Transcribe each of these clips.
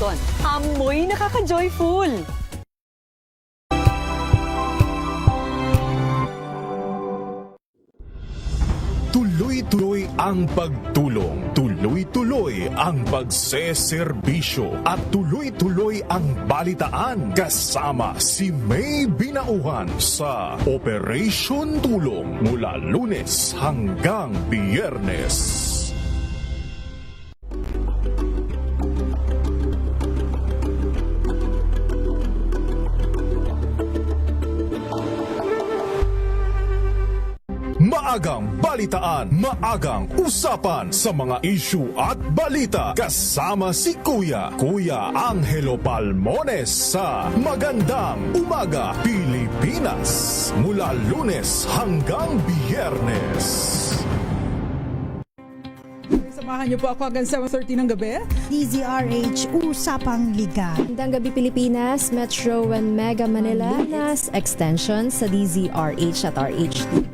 Luzon. Amoy nakaka-joyful! Tuloy-tuloy ang pagtulong, tuloy-tuloy ang pagseserbisyo at tuloy-tuloy ang balitaan kasama si May Binauhan sa Operation Tulong mula Lunes hanggang Biyernes. Maagang balitaan, maagang usapan sa mga issue at balita kasama si Kuya Angelo Palmones sa Magandang Umaga Pilipinas mula Lunes hanggang Biyernes. Samahan niyo po ako hanggang 7:30 ng gabi. DZRH Usapang Liga. Magandang gabi Pilipinas, Metro and Mega Manila, nas extension sa DZRH at RH2.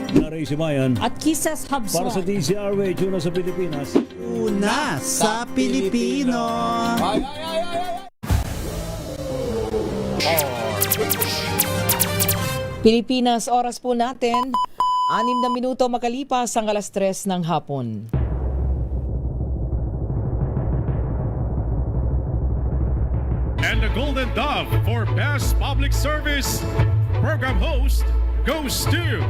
Naray si Mayan At Kisses Hubson. para sa DCRH, una sa Pilipinas. Una sa Pilipino. Pilipinas, oras po natin, 6 na minuto makalipas ang 3:00 ng hapon. And the Golden Dove for Best Public Service Program Host goes to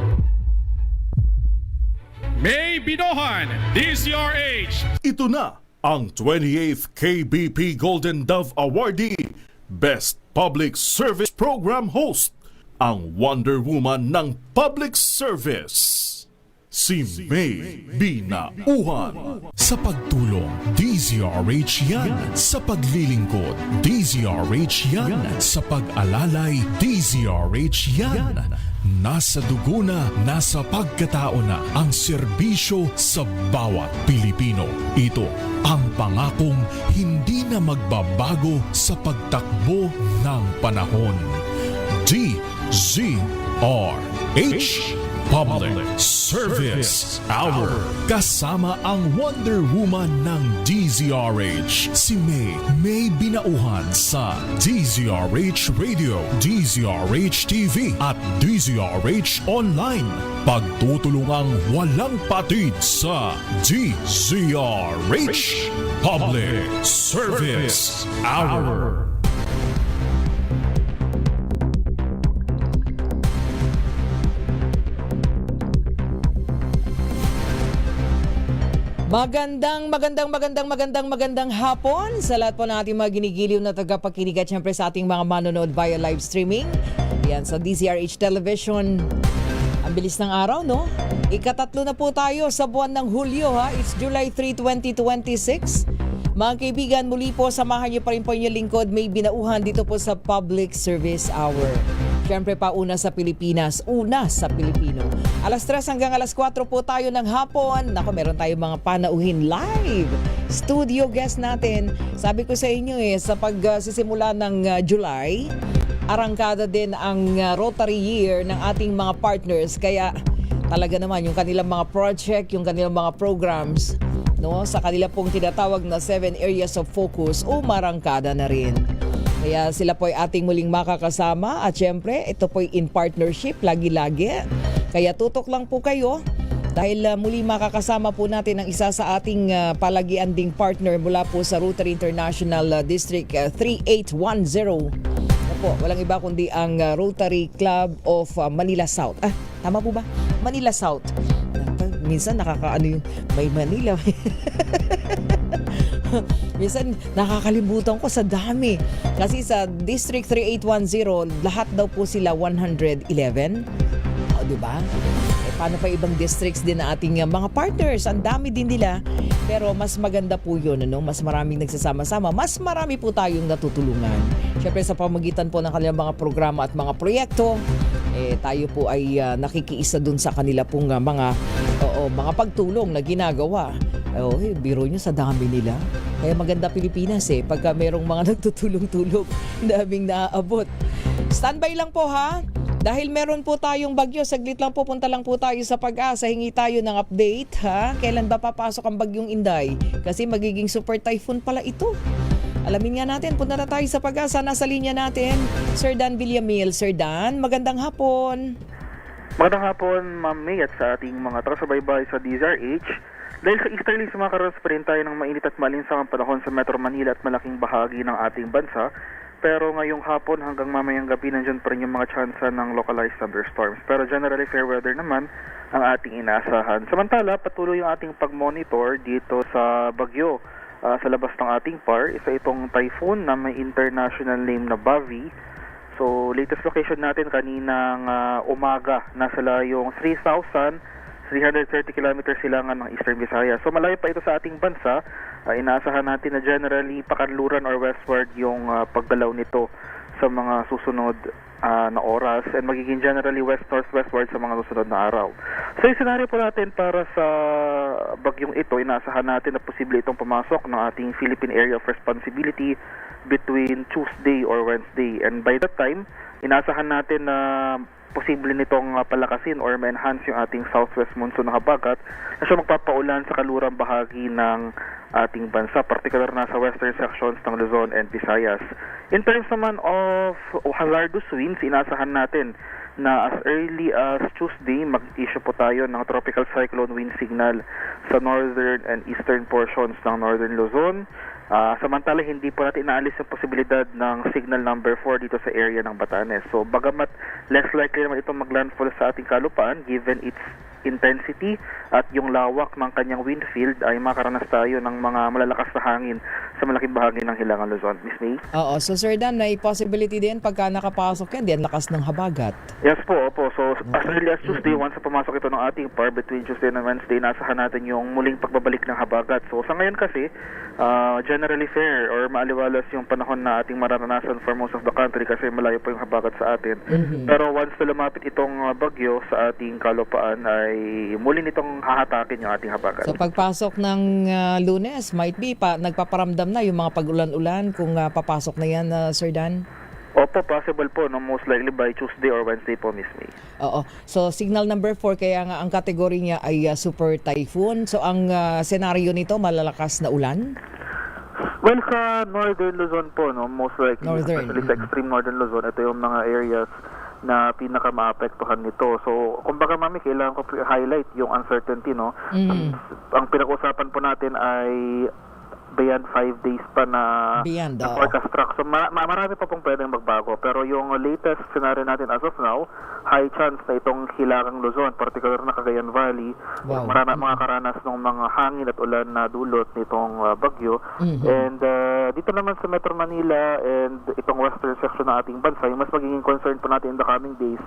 May Binohan, DCRH. Ito na ang 28th KBP Golden Dove Awardee, Best Public Service Program Host, ang Wonder Woman ng Public Service. Si May Binauhan. Sa pagtulong, DZRH yan. Sa paglilingkod, DZRH yan. Sa pag-alalay, DZRH yan. Nasa dugo na, nasa pagkatao na ang serbisyo sa bawat Pilipino. Ito ang pangakong hindi na magbabago sa pagtakbo ng panahon. DZRH Public Service Hour. Kasama ang Wonder Woman ng DZRH, si May Binauhan sa DZRH Radio, DZRH TV at DZRH Online. Pagtutulungang walang patid sa DZRH Public Service Hour. Magandang hapon sa lahat po ng ating mga ginigiliw na tagapakinig at syempre sa ating mga manonood via live streaming. Yan sa DZRH Television. Ang bilis ng araw, no? Ikatatlo na po tayo sa buwan ng Hulyo, ha? It's July 3, 2026. Mga kaibigan, muli po samahan niyo pa rin po inyong lingkod, May Binauhan dito po sa Public Service Hour. Siyempre pa una sa Pilipinas, una sa Pilipino. 3:00 hanggang 4:00 po tayo ng hapon. Nako, meron tayong mga panauhin live. Studio guest natin. Sabi ko sa inyo sa pagsisimula ng July, arangkada din ang Rotary Year ng ating mga partners. Kaya talaga naman yung kanilang mga project, yung kanilang mga programs, no, sa kanila pong tinatawag na 7 areas of focus, umarangkada na rin. Kaya sila po ay ating muling makakasama at syempre ito po ay in partnership lagi-lagi. Kaya tutok lang po kayo dahil muli makakasama po natin ang isa sa ating palagian ding partner mula po sa Rotary International District 3810. Po, walang iba kundi ang Rotary Club of Manila South. Tama po ba? Manila South. Minsan nakakaano yung may Manila. Minsan nakakalimutan ko sa dami. Kasi sa District 3810, lahat daw po sila 111. O, diba? Paano pa ibang districts din na ating mga partners? Ang dami din nila. Pero mas maganda po yun, ano? Mas maraming nagsasama-sama. Mas marami po tayong natutulungan. Siyempre sa pamagitan po ng kanilang mga programa at mga proyekto, tayo po ay nakikiisa dun sa kanila pong mga pagtulong na ginagawa. Biro nyo sa dami nila. Kaya maganda Pilipinas pagka merong mga nagtutulong-tulong, daming naaabot. Standby lang po ha. Dahil meron po tayong bagyo, saglit lang po, punta lang po tayo sa Pag-asa, hingi tayo ng update ha. Kailan ba papasok ang bagyong Inday? Kasi magiging super typhoon pala ito. Alamin nga natin, punta na tayo sa Pag-asa. Nasa linya natin, Sir Dan Villamil. Sir Dan, magandang hapon. Magandang hapon, Ma'am May, at sa ating mga taga-subaybay sa DZRH. Dahil sa easterly, sumakaroon pa rin tayo ng mainit at malinsangang panahon sa Metro Manila at malaking bahagi ng ating bansa. Pero ngayong hapon hanggang mamayang gabi, nandyan pa rin yung mga tsansa ng localized thunderstorms. Pero generally, fair weather naman ang ating inaasahan. Samantala, patuloy yung ating pag-monitor dito sa Bagyo. Sa labas ng ating PAR, isa itong typhoon na may international name na Bavi. So, latest location natin kaninang umaga, nasa layong 3,330 kilometers silangan ng Eastern Visayas. So, malayo pa ito sa ating bansa. Inaasahan natin na generally pakanluran or westward yung paggalaw nito sa mga susunod na oras and magiging generally westward sa mga susunod na araw. So, yung scenario po natin para sa bagyong ito, inaasahan natin na posible itong pumasok ng ating Philippine Area of Responsibility between Tuesday or Wednesday. And by that time, inaasahan natin na posible nitong palakasin or ma-enhance yung ating southwest monsoon na habagat na siya magpapaulan sa kalurang bahagi ng ating bansa, particular na sa western sections ng Luzon and Visayas. In terms naman of hazardous winds, inaasahan natin na as early as Tuesday, mag-issue po tayo ng tropical cyclone wind signal sa northern and eastern portions ng northern Luzon. Samantala, hindi po natin inaalis yung posibilidad ng signal number 4 dito sa area ng Batanes. So, bagamat less likely naman itong maglandfall sa ating kalupaan, given its intensity at yung lawak ng kanyang wind field, ay makaranas tayo ng mga malalakas na hangin sa malaking bahagi ng Hilangan Luzon. Miss May? Oo, so Sir Dan, may possibility din pagka nakapasok yan, diyan lakas ng habagat. Yes po, opo. So, as early as Tuesday, once na pumasok ito ng ating PAR, between Tuesday and Wednesday, nasahan natin yung muling pagbabalik ng habagat. So, sa ngayon kasi, generally fair or maaliwalas yung panahon na ating mararanasan for most of the country kasi malayo pa yung habagat sa atin. Pero once na lumapit itong bagyo sa ating kalupaan, ay muli nitong hahatakin yung ating habagat. So pagpasok ng Lunes, might be nagpaparamdam na yung mga pag-ulan-ulan kung papasok na yan, Sir Dan? Opo, possible po, no? Most likely by Tuesday or Wednesday po, Miss May. Oo. So signal number 4, kaya nga ang kategory niya ay super typhoon. So ang senaryo nito, malalakas na ulan? Well, sa northern Luzon po, no, most likely, especially sa extreme northern Luzon, ito yung mga areas na pinaka maapektuhan nito. So, kumbaga mami, kailangan ko highlight yung uncertainty, no? Ang pinag-usapan po natin ay beyond 5 days pa na forecast track. So, marami pa pong pwedeng magbago. Pero yung latest scenario natin as of now, high chance na itong Hilagang Luzon, particular na Cagayan Valley, mga karanas ng mga hangin at ulan na dulot nitong bagyo. And dito naman sa Metro Manila and itong western section ng ating bansa, yung mas magiging concern po natin in the coming days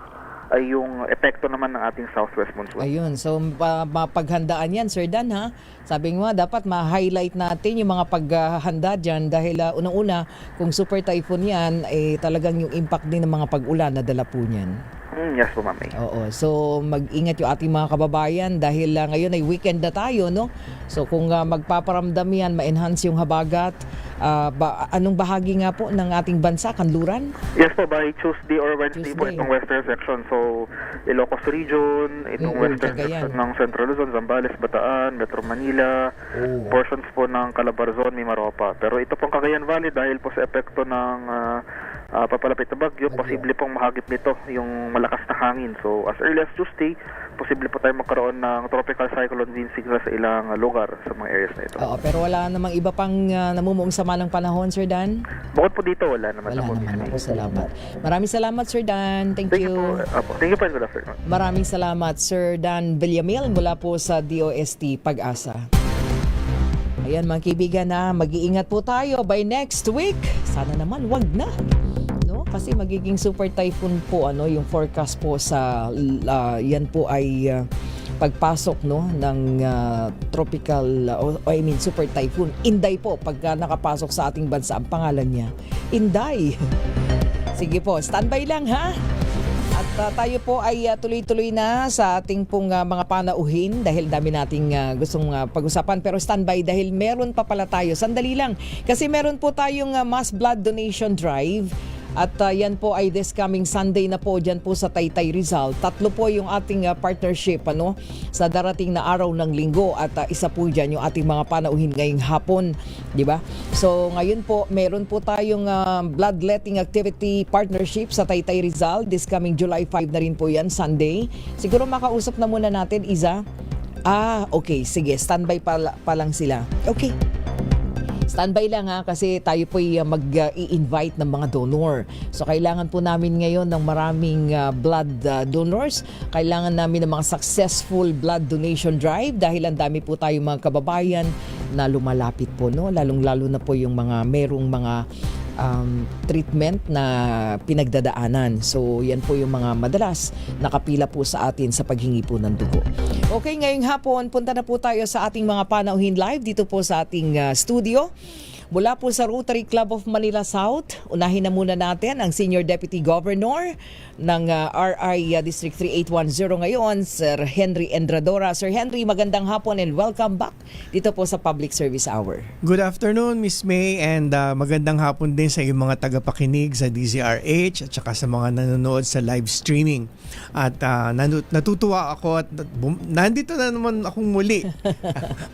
ay yung epekto naman ng ating southwest monsoon. Ayun, so mapaghandaan yan, Sir Dan, ha? Sabi nga, dapat ma-highlight natin yung mga paghahanda dyan dahil unang-una, kung super typhoon yan, talagang yung impact din ng mga pag-ulan na dala po niyan. Yes po, Mami. Oo, so mag-ingat yung ating mga kababayan dahil ngayon ay weekend na tayo, no? So kung magpaparamdam yan, ma-enhance yung habagat, anong bahagi nga po ng ating bansa, kanluran? Yes po, by Tuesday or Wednesday po itong western section. So, Ilocos Region, itong western section ng Central Luzon, Zambales, Bataan, Metro Manila, portions po ng Calabarzon, Mimaropa. Pero ito pong Cagayan Valley dahil po sa epekto ng papalapit na bagyo, posible pong mahagip nito yung malakas na hangin. So, as early as Tuesday, posible po tayo magkaroon ng tropical cyclone wind signal sa ilang lugar sa mga areas na ito. Oo, pero wala namang iba pang namumuong sama ng panahon, Sir Dan? Bukod po dito, wala naman. Wala naman ako, salamat. Maraming salamat, Sir Dan. Thank you. Thank you po and good afternoon. Maraming salamat, Sir Dan Villamil mula po sa DOST Pag-asa. Ayan mga kaibigan, mag-iingat po tayo by next week. Sana naman, wag na. No? Kasi magiging super typhoon po yung forecast po sa yan po ay pagpasok ng tropical super typhoon. Inday po pag nakapasok sa ating bansa, ang pangalan niya Inday. Sige po, standby lang ha. At tayo po ay tuloy-tuloy na sa ating pong mga panauhin dahil dami nating gustong pag-usapan. Pero standby dahil meron pa pala tayo. Sandali lang. Kasi meron po tayong mass blood donation drive At yan po ay this coming Sunday na po dyan po sa Taytay Rizal. 3 po yung ating partnership sa darating na araw ng linggo at isa po dyan yung ating mga panauhin ngayong hapon, di ba? So ngayon po meron po tayong bloodletting activity partnership sa Taytay Rizal this coming July 5 na rin po yan, Sunday. Siguro makausap na muna natin, Iza. Okay, sige, standby pa lang sila. Okay. Standby lang kasi tayo po mag-i-invite ng mga donor. So kailangan po namin ngayon ng maraming blood donors. Kailangan namin ng mga successful blood donation drive dahil ang dami po tayong mga kababayan na lumalapit po, no? Lalong-lalo na po yung mga merong mga treatment na pinagdadaanan. So yan po yung mga madalas nakapila po sa atin sa paghingi po ng dugo. Okay, ngayong hapon punta na po tayo sa ating mga panauhin live dito po sa ating studio. Mula po sa Rotary Club of Manila South, unahin na muna natin ang Senior Deputy Governor ng RI District 3810 ngayon, Sir Henry Endradora. Sir Henry, magandang hapon and welcome back dito po sa Public Service Hour. Good afternoon, Miss May, and magandang hapon din sa iyong mga tagapakinig sa DZRH at saka sa mga nanonood sa live streaming. At natutuwa ako at nandito na naman akong muli.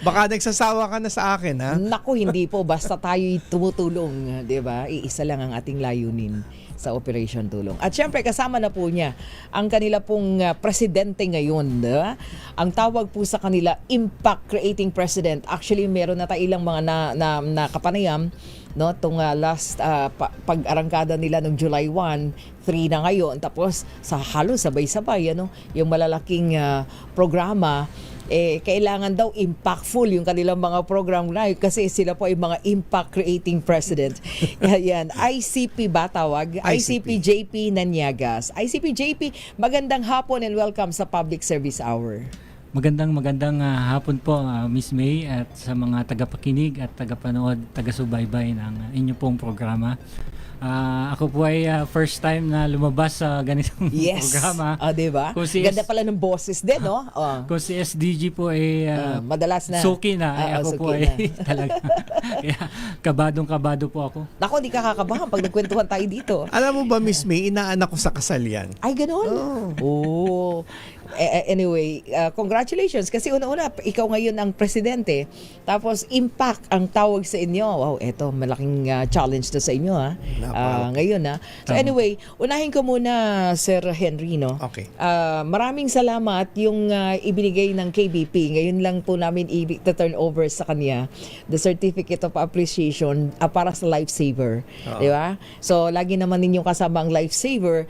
Baka nagsasawa ka na sa akin, ha? Naku, hindi po. Basta tayo'y tumutulong, di ba? Iisa lang ang ating layunin sa Operation Tulong. At syempre, kasama na po niya ang kanila pong presidente ngayon. Diba? Ang tawag po sa kanila, Impact Creating President. Actually, meron na tayo ilang mga nakapanayam, no? Itong last pag-arangkada nila noong July 1, 3 na ngayon. Tapos, sa halos sabay-sabay, yung malalaking programa, kailangan daw impactful yung kanilang mga program na kasi sila po ay mga impact creating president. Yan, ICP ba tawag? ICP JP Naniagas. ICP JP, magandang hapon and welcome sa Public Service Hour. Magandang hapon po, Miss May, at sa mga tagapakinig at tagapanood, taga-subaybay ng inyo pong programa. Ako po ay first time na lumabas sa ganitong programa. Diba? Ganda pala ng boses din, no? Kung si SDG po ay madalas na suki na, ako po ay talaga. Kaya kabadong-kabado po ako. Naku, hindi ka kakabahan pag nagkwentuhan tayo dito. Alam mo ba, Miss May, inaanak ko sa kasal yan. Ay, ganun? Oh. Anyway, congratulations kasi una-una ikaw ngayon ang presidente, tapos impact ang tawag sa inyo. Wow, eto malaking challenge to sa inyo ngayon. So anyway, unahin ko muna Sir Henry, no? Okay. Maraming salamat yung ibinigay ng KBP. Ngayon lang po namin i-turn over sa kanya the certificate of appreciation para sa lifesaver, di ba? So lagi naman ninyong kasama ang lifesaver.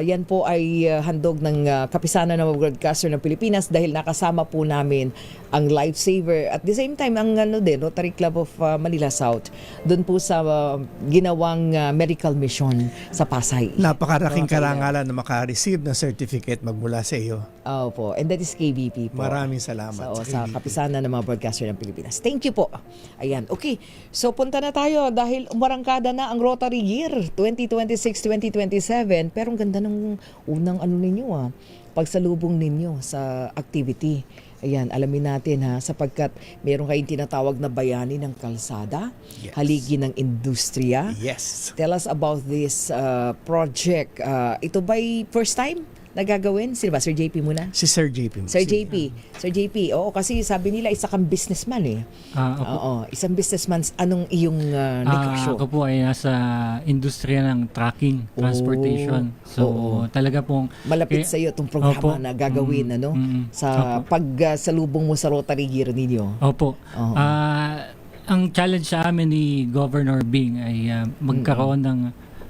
Yan po ay handog ng kapisanan ng mga broadcaster ng Pilipinas dahil nakasama po namin ang lifesaver. At the same time, ang Rotary Club of Manila South, doon po sa ginawang medical mission sa Pasay. Napakaraking karangalan na maka-receive ng certificate magmula sa iyo. Po. And that is KBP po. Maraming salamat. Sa kapisanan ng mga broadcaster ng Pilipinas. Thank you po. Ayan. Okay. So punta na tayo dahil umarangkada na ang Rotary Year 2026-2027. Pero ang ganda ng unang ninyo pagsalubong ninyo sa activity. Ayan, alamin natin sapagkat meron kayong tinatawag na bayani ng kalsada, haligi ng industriya. Yes. Tell us about this project. Ito ba'y first time na gagawin? Sino ba? Sir JP muna? Si Sir JP. Sir JP, oo, kasi sabi nila isa kang businessman Oo, isang businessman. Anong iyong negosyo? Ako po ay nasa industriya ng trucking, transportation. So talaga pong malapit sa iyo itong programa na gagawin sa pagsalubong mo sa Rotary Year ninyo. Opo. Ang challenge sa amin ni Governor Bing ay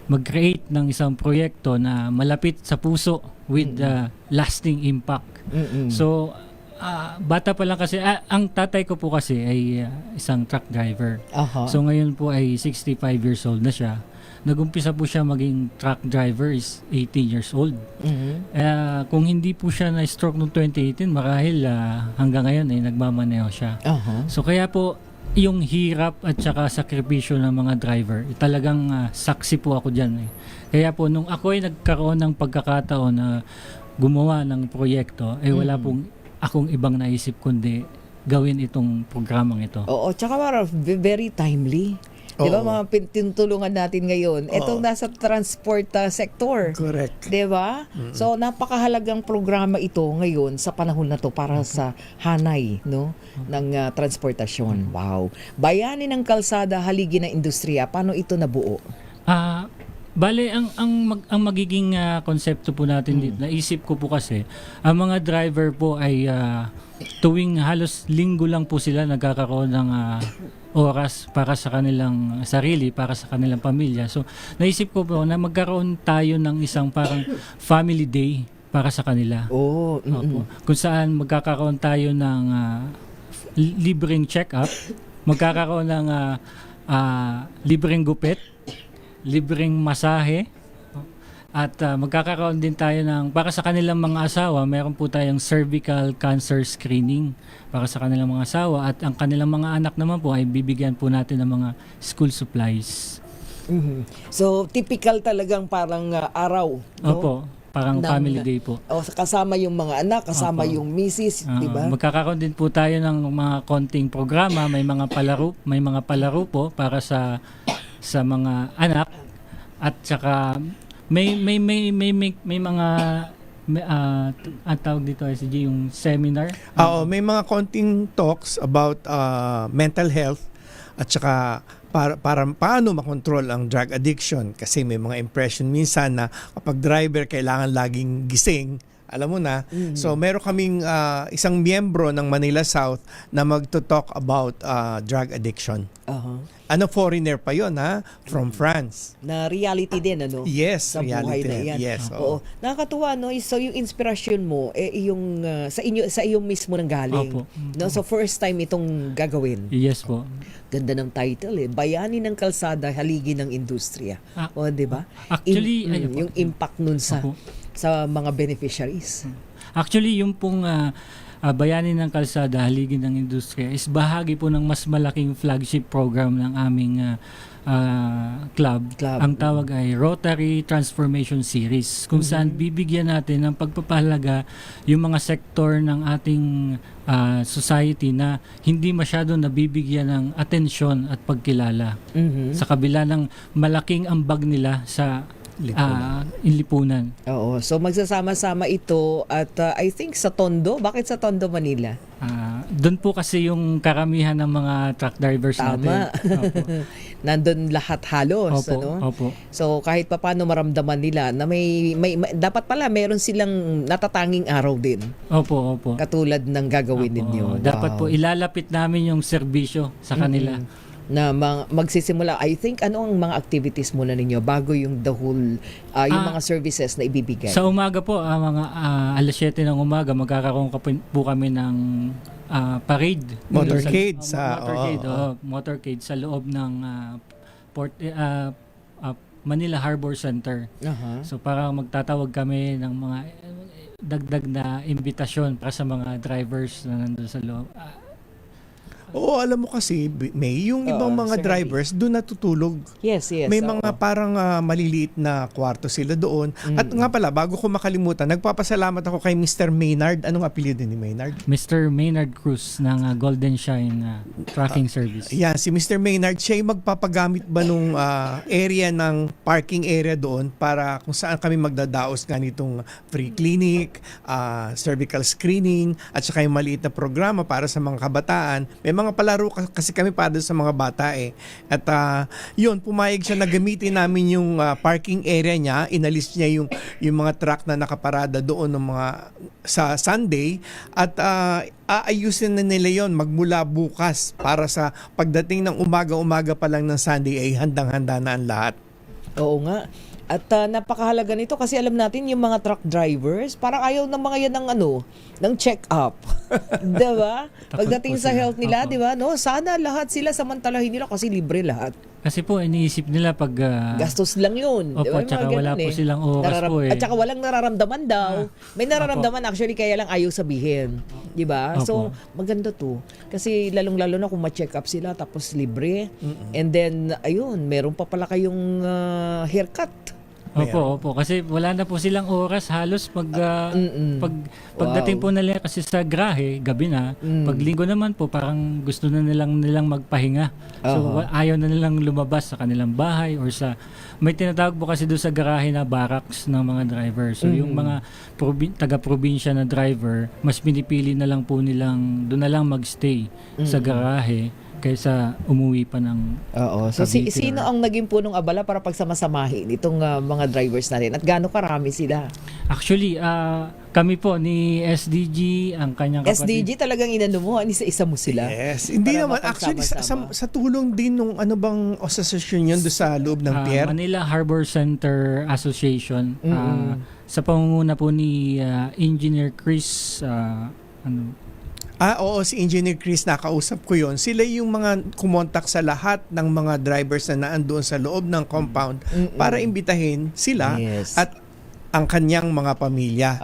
mag-create ng isang proyekto na malapit sa puso with lasting impact. So bata pa lang kasi ang tatay ko po kasi ay isang truck driver. So ngayon po ay 65 years old na siya. Nagumpisa po siya maging truck driver is 18 years old. Kung hindi po siya na-stroke noong 2018, marahil hanggang ngayon ay nagmamaneho siya. So kaya po yung hirap at saka sakripisyo ng mga driver, talagang saksi po ako dyan. Kaya po nung ako ay nagkaroon ng pagkakataon na gumawa ng proyekto, wala pong akong ibang naisip kundi gawin itong programang ito. Oo, tsaka very timely. Di ba Oo. mga tinutulungan natin ngayon? Itong nasa transport sector. Correct. Di ba? So napakahalagang programa ito ngayon sa panahon na to para sa hanay no ng transportasyon. Wow. Bayani ng kalsada, haligi ng industriya. Paano ito nabuo? Bale, ang magiging konsepto po natin dito, naisip ko po kasi, ang mga driver po ay tuwing halos linggo lang po sila nagkakaroon ng oras para sa kanilang sarili, para sa kanilang pamilya. So, naisip ko po na magkaroon tayo ng isang parang family day para sa kanila. Oh, Opo. Kung saan magkakaroon tayo ng libreng check-up, magkakaroon ng libreng gupit, libreng masahe, at magkakaroon din tayo ng, para sa kanilang mga asawa, meron po tayong cervical cancer screening para sa kanilang mga asawa, at ang kanilang mga anak naman po ay bibigyan po natin ng mga school supplies. So typical talagang parang araw, no? Opo, parang family day po. O kasama yung mga anak, kasama yung misis, di ba? Magkakaroon din po tayo ng mga konting programa, may mga palaro po para sa mga anak, at saka may mga ang tawag dito SG, yung seminar. Oo, may mga konting talks about mental health at saka para paano makontrol ang drug addiction, kasi may mga impression minsan na kapag driver kailangan laging gising, alam mo na. So meron kaming isang miyembro ng Manila South na magto-talk about drug addiction. Ano, foreigner pa yon, ha? From France. Na reality din, ano? Yes, sa buhay reality na din. yan. Yes, Oo. Nakakatuwa, no? So yung inspirasyon mo yung sa iyo mismo nang galing. Opo. No? So first time itong gagawin. Yes po. Ganda ng title, Bayani ng kalsada, haligi ng industriya. O, di ba? Actually, ayun po. Yung impact nun sa mga beneficiaries. Actually, yung pong Bayani ng Kalsada, Haligi ng Industriya is bahagi po ng mas malaking flagship program ng aming club. Ang tawag ay Rotary Transformation Series, kung saan bibigyan natin ng pagpapahalaga yung mga sektor ng ating society na hindi masyado nabibigyan ng atensyon at pagkilala sa kabila ng malaking ambag nila sa lipunan. Oo. So magsasama-sama ito at I think sa Tondo. Bakit sa Tondo, Manila? Doon po kasi yung karamihan ng mga truck drivers natin. Opo. Nandun lahat halos. Opo, ano? opo. So kahit paano maramdaman nila na may dapat pala meron silang natatanging araw din. Opo, opo. Katulad ng gagawin Opo. ninyo. Dapat Wow. po ilalapit namin yung serbisyo sa kanila. Na magsisimula, I think, ano ang mga activities muna ninyo bago yung the whole, yung mga services na ibibigay? Sa umaga po, mga alas 7 ng umaga, magkakaroon po kami ng parade. Motorcade Motorcade sa loob ng Manila Harbor Center. So parang magtatawag kami ng mga dagdag na imbitasyon para sa mga drivers na nandun sa loob. Oo, alam mo kasi, may yung ibang mga drivers doon natutulog. Yes. May mga parang maliliit na kwarto sila doon. At nga pala, bago ko makalimutan, nagpapasalamat ako kay Mr. Maynard. Anong apelyido ni Maynard? Mr. Maynard Cruz ng Golden Shine Tracking Service. Yan, si Mr. Maynard, siya yung magpapagamit ba nung area ng parking area doon para kung saan kami magdadaos ganitong free clinic, cervical screening, at saka yung maliit na programa para sa mga kabataan. May mga palaro kasi kami para sa mga bata At yun, pumayag siya na gamitin namin yung parking area niya. Inalis niya yung mga truck na nakaparada doon ng mga sa Sunday at aayusin na nila yon magmula bukas para sa pagdating ng umaga pa lang ng Sunday ay handang-handa na ang lahat. Oo nga. At napakahalaga nito kasi alam natin yung mga truck drivers, parang ayaw ng mga yan ng check-up. Diba? Pagdating sa health nila, diba? No? Sana lahat sila samantalahin nila kasi libre lahat. Kasi po, iniisip nila pag... gastos lang yun. Opo, diba? tsaka wala po silang oras po At saka walang nararamdaman daw. May nararamdaman actually, kaya lang ayaw sabihin. Diba? So, maganda to. Kasi lalong-lalo na kung ma-check up sila tapos libre. And then, ayun, meron pa pala kayong haircut. Opo. Kasi wala na po silang oras halos pagdating po nila kasi sa grahe, gabi na. Pag linggo naman po, parang gusto na nilang magpahinga. So ayaw na nilang lumabas sa kanilang bahay or may tinatawag po kasi doon sa garahe na barracks ng mga driver. So yung mga taga-probinsya na driver, mas pinipili na lang po nilang doon na lang magstay sa garahe kaysa umuwi pa ng So Cavite sino ang naging punong abala para pagsamasamahin itong mga drivers natin at gaano karami sila? Actually, kami po ni SDG, ang kanyang kapatid. SDG talagang inano mo, isa mo sila. Yes. Hindi Para naman. Actually, mapagsama-sama. sa tulong din nung ano bang asosasyon yun doon sa loob ng pier? Manila Harbor Center Association. Sa pangunguna po ni Engineer Chris Oo, si Engineer Chris, nakausap ko yon. Sila yung mga kumontak sa lahat ng mga drivers na naandoon sa loob ng compound para imbitahin sila at ang kanyang mga pamilya.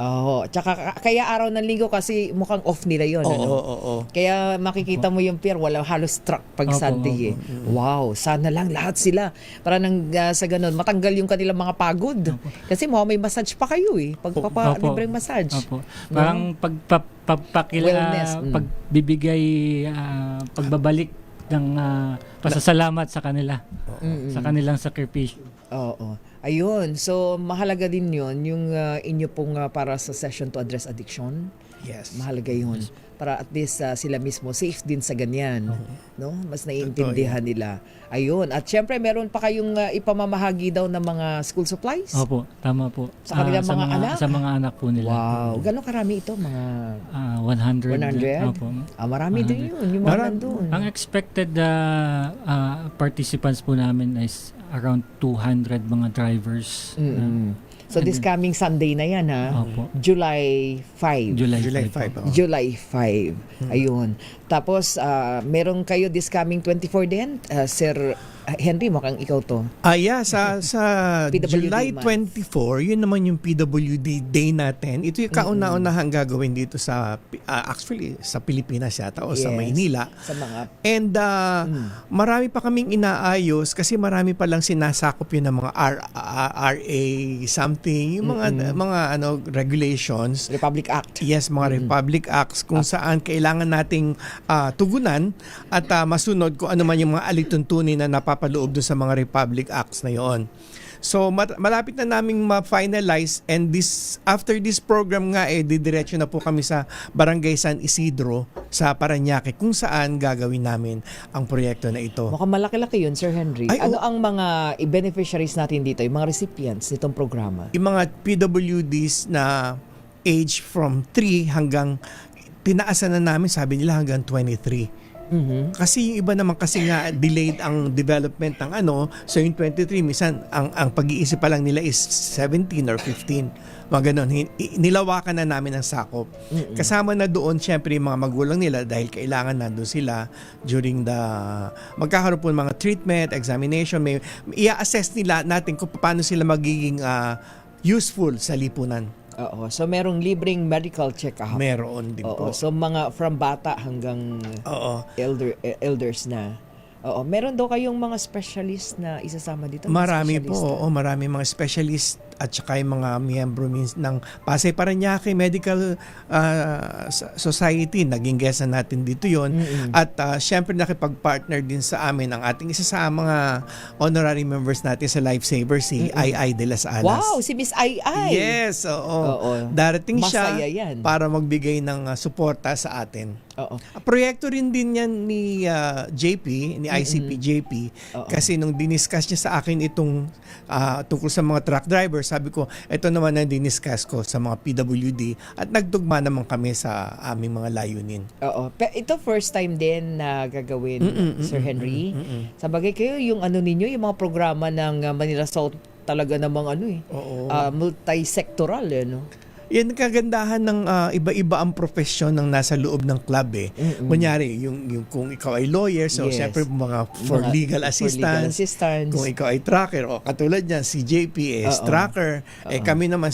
Tsaka kaya araw ng linggo kasi mukhang off nila yon. Oo. Kaya makikita mo yung pier, wala halos truck pag Sunday. Wow, sana lang lahat sila para nang sa ganun matanggal yung kanilang mga pagod. Kasi may massage pa kayo libreng massage. Parang Wellness. pagbibigay, pagbabalik ng pasasalamat sa kanila, sa kanilang sakripisyo. Ayun, so mahalaga din yun, yung inyo pong para sa session to address addiction. Yes. Mahalaga yun. Para at least sila mismo safe din sa ganyan. No? Mas naiintindihan nila. Ayun. At syempre, meron pa kayong ipamamahagi daw ng mga school supplies? Opo, tama po. Sa kanilang mga anak? Sa mga anak po nila. Wow. Gano'ng karami ito? Mga 100? 100? Opo. Marami din yun. Yung mga nandun. Ang expected participants po namin is around 200 mga drivers. So this coming Sunday na yan Opo. July 5. July 5. July 5. Ayun. Tapos meron kayo this coming 24 din, Sir Henry, mukhang ikaw to. Sa PWD July month. 24, yun naman yung PWD day natin. Ito yung kauna-unahang gagawin dito actually sa Pilipinas yata o sa Maynila. Sa mga And marami pa kaming inaayos kasi marami pa lang sinasakop yun ng mga RA something, yung mga regulations. Republic Act. Yes, mga Republic Acts kung saan kailangan nating tugunan at masunod kung ano man yung mga alituntunin na napapaloob doon sa mga Republic Acts na yon. So malapit na naming ma-finalize and after this program nga didiretso na po kami sa Barangay San Isidro sa Parañaque kung saan gagawin namin ang proyekto na ito. Mukhang malaki-laki yun, Sir Henry. Ano ang mga beneficiaries natin dito, yung mga recipients nitong programa? Yung mga PWDs na age from 3 hanggang tinaasan na namin, sabi nila hanggang 23. Kasi yung iba naman kasi nga delayed ang development ng so yung 23 minsan ang pag-iisip pa lang nila is 17 or 15. Mga ganun. Nilawakan na namin ang sakop. Kasama na doon syempre yung mga magulang nila dahil kailangan nandun sila during magkakaroon po ng mga treatment, examination, i-assess nila natin kung paano sila magiging useful sa lipunan. So merong libreng medical check-up. Meron din po. So mga from bata hanggang elders na. Meron daw kayong mga specialist na isasama dito? Marami po. Marami mga specialist at saka yung mga miyembro ng Pasay Parañaque Medical Society. Naging guest natin dito yon. At syempre nakipag-partner din sa amin ang ating isa sa mga honorary members natin sa Lifesaver, si Ai de las Alas. Wow, si Miss Ai. Yes, darating siya yan para magbigay ng suporta sa atin. Proyekto rin din yan ni JP, ni ICP JP, kasi nung diniscuss niya sa akin itong tungkol sa mga truck drivers, sabi ko, ito naman ang diniscuss ko sa mga PWD at nagtugma naman kami sa aming mga layunin. Ito first time din na gagawin, Sir Henry. Sabagay kayo, yung ninyo, yung mga programa ng Manila South talaga namang multi-sectoral, Yan kagandahan ng iba-iba ang profesyon ng nasa loob ng club Kunyari, yung kung ikaw ay lawyer, so siyempre mga for legal assistance. Kung ikaw ay tracker, katulad niyan, si JP is tracker. Kami naman,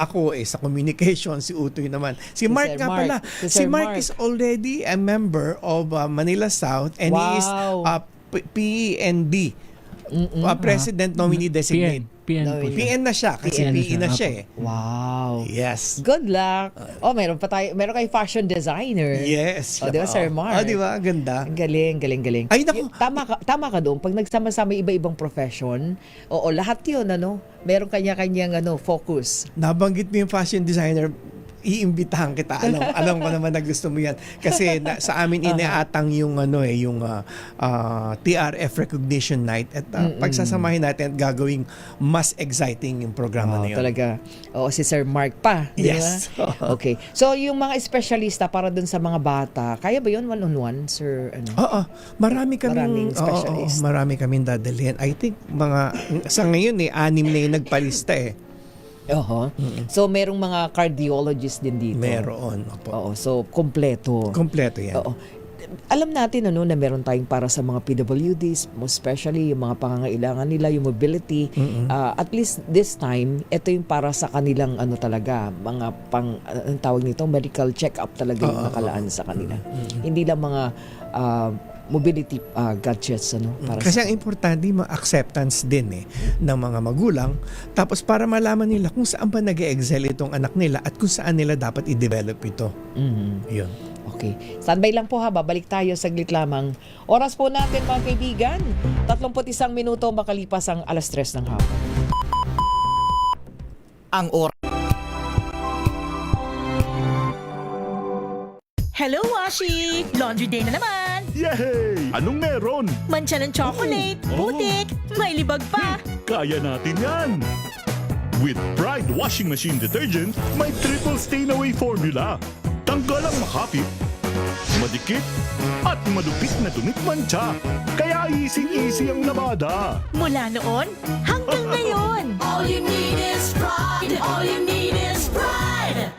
ako sa communication, si Utoy naman. Si Mark nga pala. Si Mark is already a member of Manila South and he is PND. President nominee designate. PN po siya. PN na siya kasi PN na PE na siya, siya eh. Wow. Yes. Good luck. Meron kayo fashion designer. Yes. Di ba, Sir Mark? Di ba? Ganda. Ang galing, galing, galing. Ay, naku. Tama ka doon. Pag nagsama-sama iba-ibang profession, lahat yun, meron kanya-kanyang focus. Nabanggit mo yung fashion designer, iimbitahan kita. Alam ko naman na gusto mo yan. Kasi sa amin inaatang yung TRF Recognition Night at pagsasamahin natin at gagawing mas exciting yung programa na yun. Talaga. Si Sir Mark pa. Yes. Di ba? Okay. So, yung mga espesyalista para dun sa mga bata, kaya ba yun one-on-one, Sir? Oo. Maraming specialist. Marami kaming dadalhin. I think sa ngayon 6 na yung nagpalista eh. So, merong mga cardiologists din dito. Meron. Opo. So, kompleto. Kompleto yan. Alam natin na meron tayong para sa mga PWDs, most especially yung mga pangangailangan nila, yung mobility. At least this time, ito yung para sa kanilang talaga, mga ang tawag nito, medical check-up talaga yung nakalaan sa kanila. Hindi lang mga mobility gadgets para kasi ang importante ma-acceptance din ng mga magulang, tapos para malaman nila kung saan ba nag-excel itong anak nila at kung saan nila dapat i-develop ito. Yun. Okay. Standby lang po babalik tayo saglit lamang. Oras po natin mga kaibigan, 31 minuto makalipas ang 3:00 ng hapon. Ang oras. Hello, Washi! Laundry day na naman! Yay! Anong meron? Mancha ng chocolate, putik, may libag pa! Kaya natin yan! With Pride Washing Machine Detergent, may triple stain-away formula. Tanggal ang makapit, madikit, at malupit na dumit mancha. Kaya easy-easy ang labada. Mula noon hanggang ngayon! All you need is pride! All you need is pride!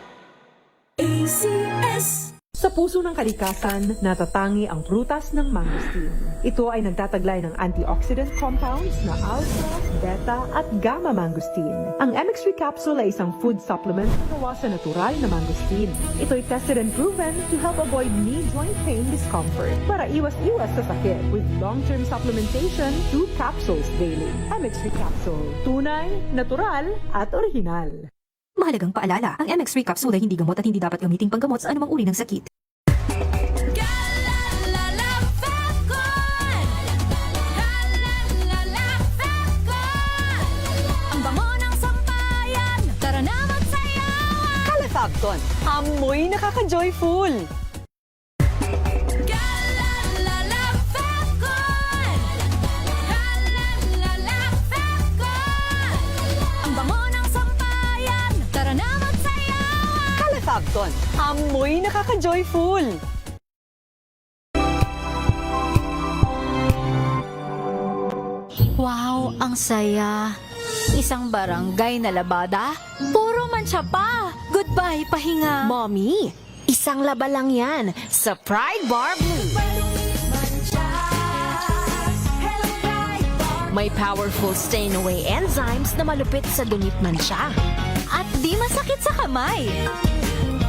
ACS. Sa puso ng kalikasan, natatangi ang prutas ng mangosteen. Ito ay nagtataglay ng antioxidant compounds na alpha, beta at gamma mangosteen. Ang MX3 capsule ay isang food supplement na gawa sa natural na mangosteen. Ito ay tested and proven to help avoid knee joint pain discomfort para iwas-iwas sa sakit with long-term supplementation 2 capsules daily. MX3 capsule. Tunay, natural at original. Mahalagang paalala, ang MX3 capsule ay hindi gamot at hindi dapat gamiting panggamot sa anumang uri ng sakit. Ang bango ng sampayan, tara na magsayawan! Calefacton, amoy nakaka-joyful. Calefacton, amoy nakaka-joyful. Wow, ang saya. Isang barangay na labada, puro mancha pa. Goodbye, pahinga. Mommy, isang laba lang yan sa Pride Bar Blue. May powerful stain-away enzymes na malupit sa dumit mancha. At di masakit sa kamay.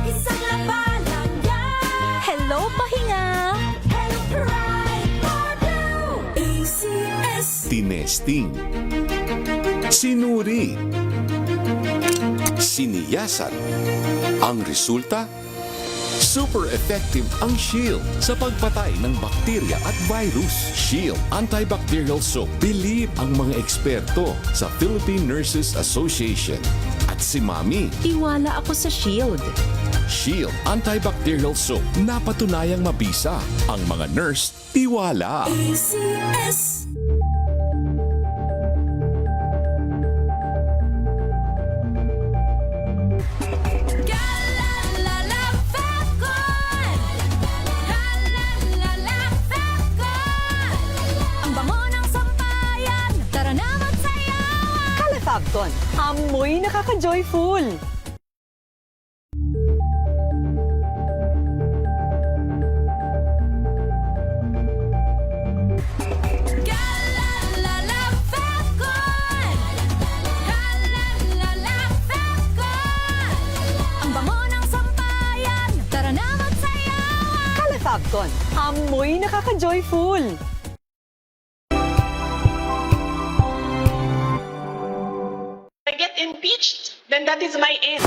Isang laba lang yan! Hello, pahinga. Hello, Pride Bar Blue! ACS. Tinesting, sinuri, siniyasan. Ang resulta, super effective ang Shield sa pagpatay ng bakterya at virus. Shield Antibacterial Soap. Believe ang mga eksperto sa Philippine Nurses Association. At si Mami, Tiwala ako sa Shield. Shield Antibacterial Soap. Napatunayang mabisa. Ang mga nurse, tiwala. ACS. Calefacton, amoy nakaka-joyful. Calefacton, amoy nakaka-joyful. impeached, then that is my end.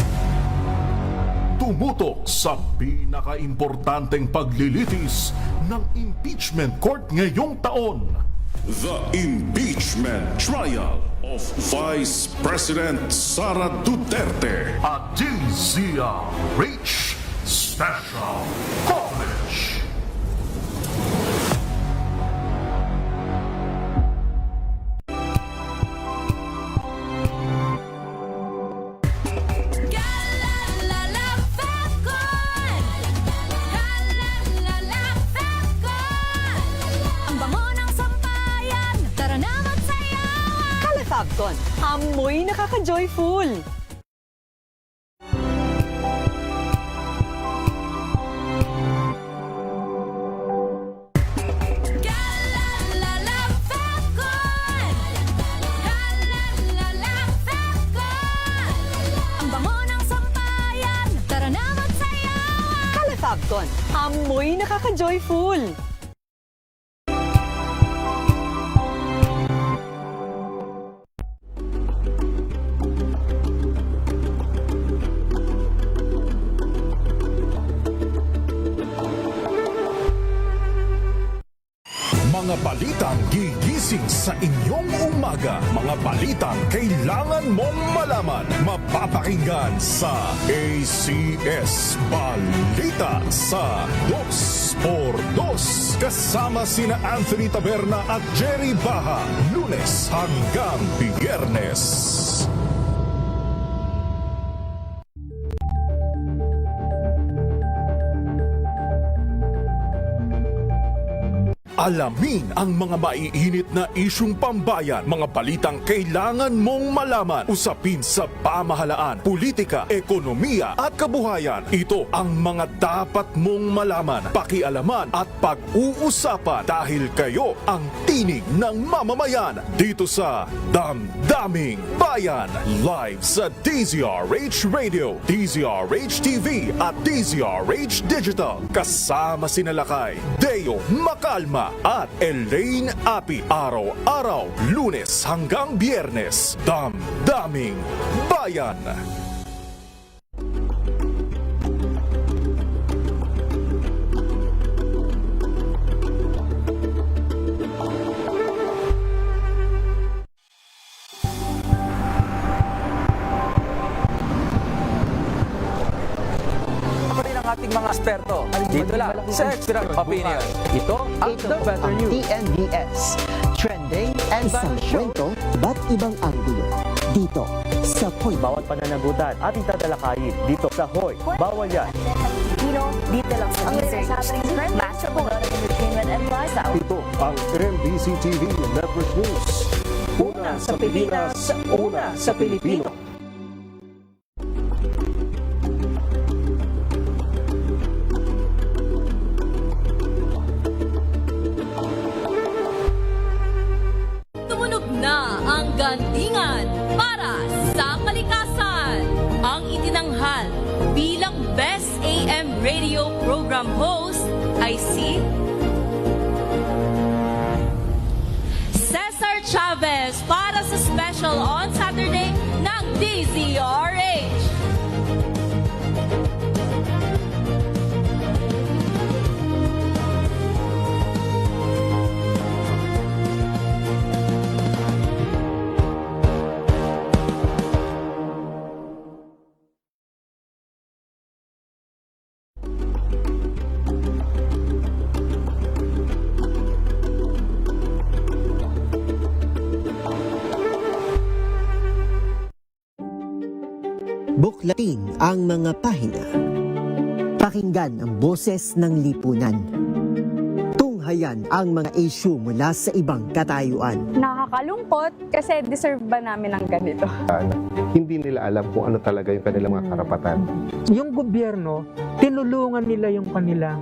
Tumutok sa pinaka-importanteng paglilitis ng impeachment court ngayong taon. The impeachment trial of Vice President Sara Duterte. At DZRH Special Coverage. Ang bango ng sampayan, tara na magsayawan. Kalafagton, amoy nakaka-joyful. Ang bango ng sampayan, tara na magsayawan. Kalafagton, amoy nakaka-joyful. Mga balitang gigising sa inyong umaga. Mga balitang kailangan mong malaman. Mapapakinggan sa ACS Balita sa 2x2. Kasama sina Anthony Taberna at Jerry Baha. Lunes hanggang Biyernes. Alamin ang mga maiinit na isyung pambayan, mga balitang kailangan mong malaman, usapin sa pamahalaan, politika, ekonomiya at kabuhayan. Ito ang mga dapat mong malaman, pakialaman at pag-uusapan dahil kayo ang tinig ng mamamayan dito sa Damdaming Bayan. Live sa DZRH Radio, DZRH TV at DZRH Digital. Kasama sina Lakay, Deo Macalma at Elaine Api. Araw-araw, Lunes hanggang Biyernes. Damdaming Bayan. Ating mga eksperto dito lang sa Extra Opinion. Ito ang The Better News. TNBS, trending and isang kwento, ba't ibang anggulo? Dito sa Hoy. Bawat pananagutan ating tatalakayin dito sa Hoy. Bawal yan. Dito lang sa DZRH. Master po ng entertainment and lifestyle. Ito ang MBC TV Network News. Una sa Pilipinas, una sa Pilipino. Tumunog na ang gandingan para sa kalikasan. Ang itinanghal bilang Best AM Radio Program Host ay si Cesar Chavez para sa special on Saturday ng DZRH. Buklatin ang mga pahina. Pakinggan ang boses ng lipunan. Tunghayan ang mga issue mula sa ibang katayuan. Nakakalungkot kasi deserve ba namin ng ganito? Hindi nila alam kung ano talaga yung kanilang mga karapatan. Yung gobyerno, tinulungan nila yung kanilang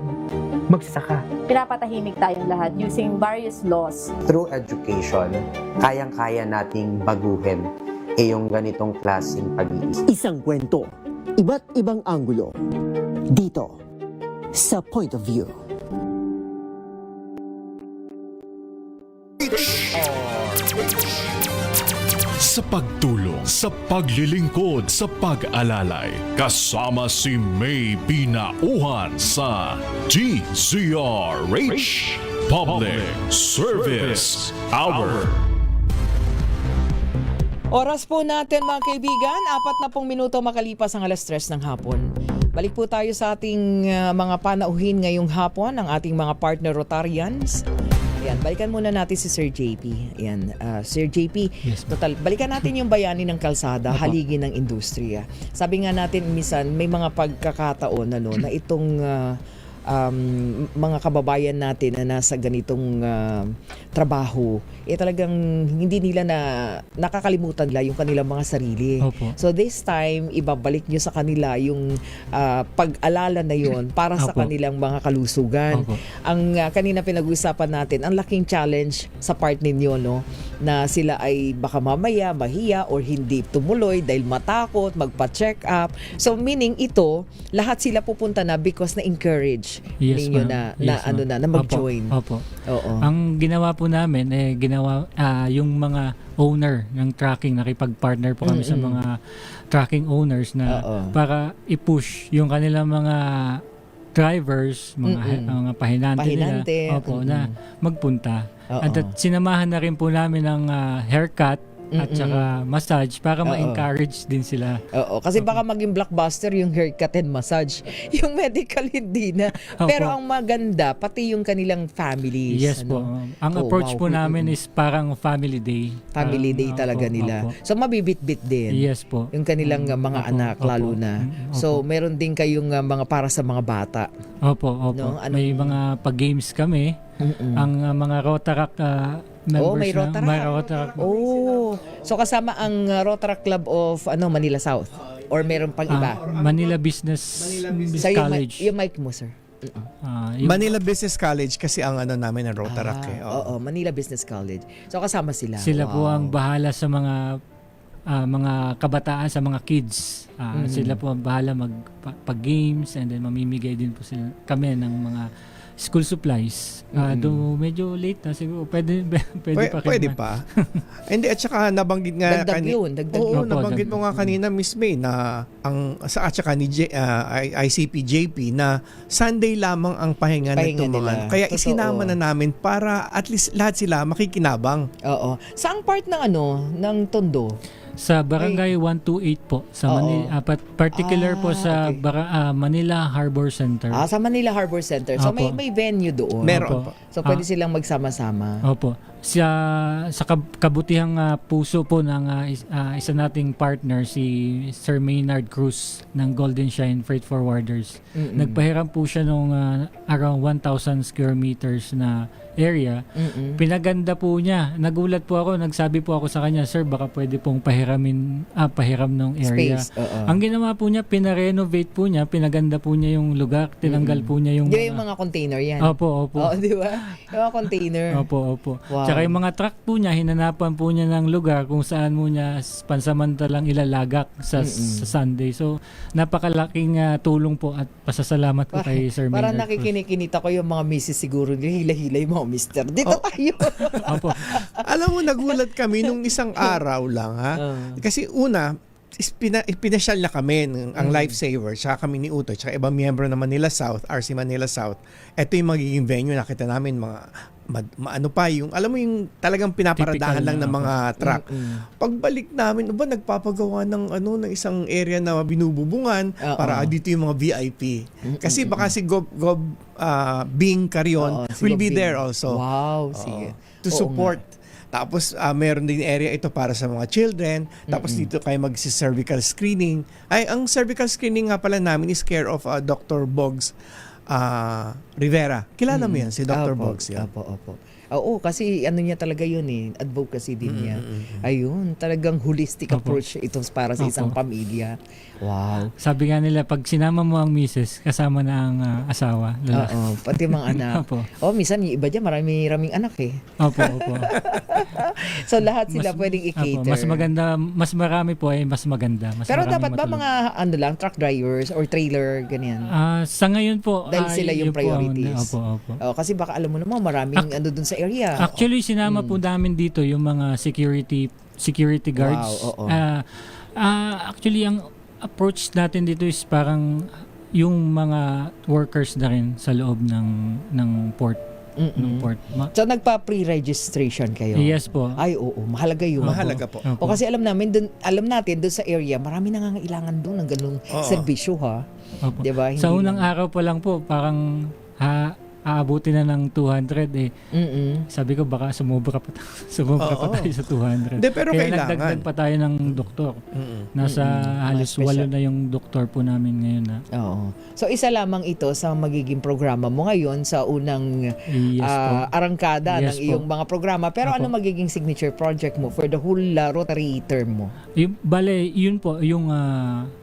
magsasaka. Pinapatahimik tayong lahat using various laws. Through education, kayang-kaya nating baguhin yung ganitong klaseng pag-iisip. Isang kwento, iba't ibang anggulo. Dito, sa Point of View. sa pagtulong, sa paglilingkod, sa pag-alalay. Kasama si May Binauhan sa DZRH Public Service Hour. Oras po natin mga kaibigan, 40 minuto makalipas ang 3:00 ng hapon. Balik po tayo sa ating mga panauhin ngayong hapon, ang ating mga partner Rotarians. Ayan, balikan muna natin si Sir JP. Ayan, Sir JP, Yes, total, balikan natin yung bayani ng kalsada, haligi ng industriya. Sabi nga natin, minsan may mga pagkakataon na itong mga kababayan natin na nasa ganitong trabaho, talagang hindi nila nakakalimutan nila yung kanilang mga sarili. Opo. So this time, ibabalik nyo sa kanila yung pag-alala na yon para sa Opo. kanilang mga kalusugan. Opo. Ang kanina pinag-uusapan natin, ang laking challenge sa part ninyo, no, na sila ay baka mamaya mahiya or hindi tumuloy dahil matakot, magpa-check up. So meaning ito, lahat sila pupunta na because na-encourage Yes, ninyo ma'am. na Ma'am. mag-join. Opo. Oo. Ang ginawa po namin, yung mga owner ng tracking, nakipag-partner po kami sa mga tracking owners na para i-push yung kanilang mga drivers, mga pahinante nila, na magpunta. At sinamahan na rin po namin ng haircut at saka massage para ma-encourage din sila. Oo, kasi baka maging blockbuster yung haircut and massage. Yung medical hindi na. Pero ang maganda, pati yung kanilang families. Yes po. Ang approach po namin is parang family day. Family day talaga nila. So mabibit-bit din. Yes po. Yung kanilang mga anak, lalo na. So meron din kayong mga para sa mga bata. Opo. No? May mga pag-games kami. Ang mga Rotaract members may Rotaract. May Rotaract. So kasama ang Rotaract Club of Manila South or meron pang iba? Manila Business College. Yung mic mo, sir. Manila Business College kasi ang namin ng Rotaract. Oo, Manila Business College. So kasama sila. Sila po ang bahala sa mga kabataan, sa mga kids. Sila po ang bahala pag-games and then mamimigay din po kami ng mga school supplies. Do medyo late na siguro. Pwede pa. Hindi, at saka nabanggit nga nabanggit mo nga kanina, Miss May, na at saka ni ICP JP na Sunday lamang ang pahinga nito mga. Kaya isinama na namin para at least lahat sila makikinabang. Oo. Saang part ng Tondo? Sa Barangay 128 po. Sa Manila, particular po sa Manila Harbor Center. Sa Manila Harbor Center. So may venue doon. Meron po. So pwede silang magsama-sama. Opo. Sa kabutihang puso po ng isa nating partner, si Sir Maynard Cruz ng Golden Shine Freight Forwarders. Nagpahiram po siya nung around 1,000 square meters na area. Pinaganda po niya. Nagulat po ako, nagsabi po ako sa kanya, sir, baka pwede pong pahiram ng area. Space. Ang ginawa po niya, pinarenovate po niya, pinaganda po niya yung lugar, tinanggal po niya yung mga container yan. Opo. Di ba? Yung mga container. Opo. Wow. Tsaka yung mga truck po niya, hinanapan po niya ng lugar kung saan mo niya pansamantalang ilalagak sa Sunday. So, napakalaking tulong po at pasasalamat po kay Sir Maynard. Parang nakikinikita ko yung mga misis siguro, hila-hila yung mga mister. Dito tayo. Opo. Alam mo, nagulat kami nung isang araw lang, ha? Kasi una, pinasyal na kami ang Lifesaver, tsaka kami ni Utoy, tsaka ibang miyembro ng Manila South, RC Manila South. Ito yung magiging venue, nakita namin yung alam mo yung talagang pinaparadahan lang ng mga truck. Pagbalik namin, nagpapagawa ng isang area na binububungan para dito yung mga VIP. Kasi baka si Gob Bing Carion will be there also. Wow, sige. To support. Tapos meron din area ito para sa mga children. Tapos dito kayo cervical screening. Ang cervical screening nga pala namin is care of Dr. Boggs Rivera. Kilala mo yan, si Dr. Boggs. Opo. Oo, kasi niya talaga yun advocacy din niya. Ayun, talagang holistic approach ito para sa isang pamilya. Wow. Sabi nga nila, pag sinama mo ang misis, kasama na ang asawa. Oo, pati mga anak. Minsan yung iba dyan, maraming anak Opo. So lahat sila pwedeng i-cater. Mas maganda, mas marami po mas maganda. Pero dapat ba mga truck drivers or trailer, ganyan? Sa ngayon po, dahil sila yung priorities. Opo. Kasi baka alam mo naman, maraming dun sa area. Actually, sinama po namin dito yung mga security guards. Wow, oo. Actually, ang approach natin dito is parang yung mga workers na rin sa loob ng port. Ng port. So nagpa-pre-registration kayo? Yes po. Ay, oo. Mahalaga yun. Mahalaga po. O kasi alam natin doon sa area, marami nangangailangan doon ng ganung serbisyo, ha? Opo. Diba? Sa unang araw pa lang po, parang aabutin na ng 200 eh. Sabi ko baka sumobra pa tayo sa 200. Pero kaya kailangan. nagdagdag pa tayo ng doktor. Nasa halos 8 na yung doktor po namin ngayon na. Oo. So isa lamang ito sa magiging programa mo ngayon sa unang arangkada ng iyong mga programa. Pero ano magiging signature project mo for the whole Rotary term mo? Yun po yung